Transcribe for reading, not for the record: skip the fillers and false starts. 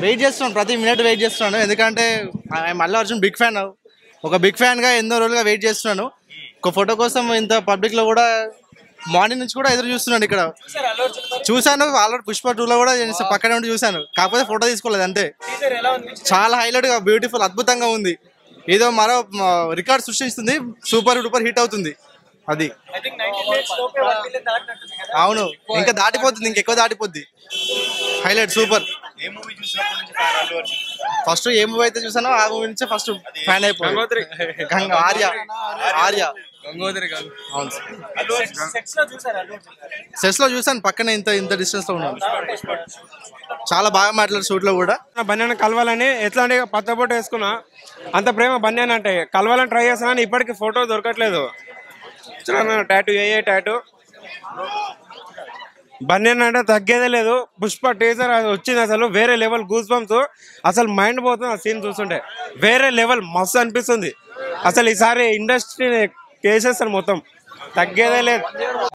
Wait చేస్తున్నాను, ప్రతి minute wait చేస్తున్నాను. ఎందుకంటే అల్లు అర్జున్ బిగ్ ఫ్యాన్. ఒక బిగ్ ఫ్యాన్గా ఎన్నో రోజులుగా వెయిట్ చేస్తున్నాను. ఒక ఫోటో కోసం ఇంత పబ్లిక్లో కూడా మార్నింగ్ నుంచి కూడా ఎదురు చూస్తున్నాను. ఇక్కడ చూశాను ఆల్రెడీ పుష్ప 2లో కూడా పక్కనే ఉండి చూశాను. కాకపోతే ఫోటో తీసుకోలేదు అంతే. చాలా హైలైట్గా బ్యూటిఫుల్ అద్భుతంగా ఉంది. ఏదో మరో రికార్డ్ సృష్టిస్తుంది. సూపర్ డూపర్ హిట్ అవుతుంది. అది అవును, ఇంకా దాటిపోతుంది, ఇంకెక్కువ దాటిపోద్ది. Highlight super. ఫస్ట్ ఏ మూవీ అయితే చూసానో ఆ మూవీ నుంచి ఫస్ట్ ఫ్యాన్ అయిపోయింది. ఆర్య అవును, సెట్స్ లో చూసాను. పక్కనే ఇంత డిస్టెన్స్ లో ఉన్నాను. చాలా బాగా మాట్లాడారు షూట్ లో కూడా. బన్యాన్ని కలవాలని ఎట్లాంటి పచ్చబొట్టు వేసుకున్నా అంత ప్రేమ బన్యాన్ అంటే కలవాలని ట్రై చేస్తానని ఇప్పటికి ఫోటో దొరకట్లేదు. టాటూ టాటూ బన్యాన్ అంటే తగ్గేదే లేదు. పుష్ప టీజర్ వచ్చింది, అసలు వేరే లెవెల్. గూస్ బంప్స్, అసలు మైండ్ పోతుంది ఆ సీన్ చూస్తుంటే. వేరే లెవెల్, మస్తు అనిపిస్తుంది. అసలు ఈసారి ఇండస్ట్రీని కేసేస్తాను మొత్తం, తగ్గేదే లేదు.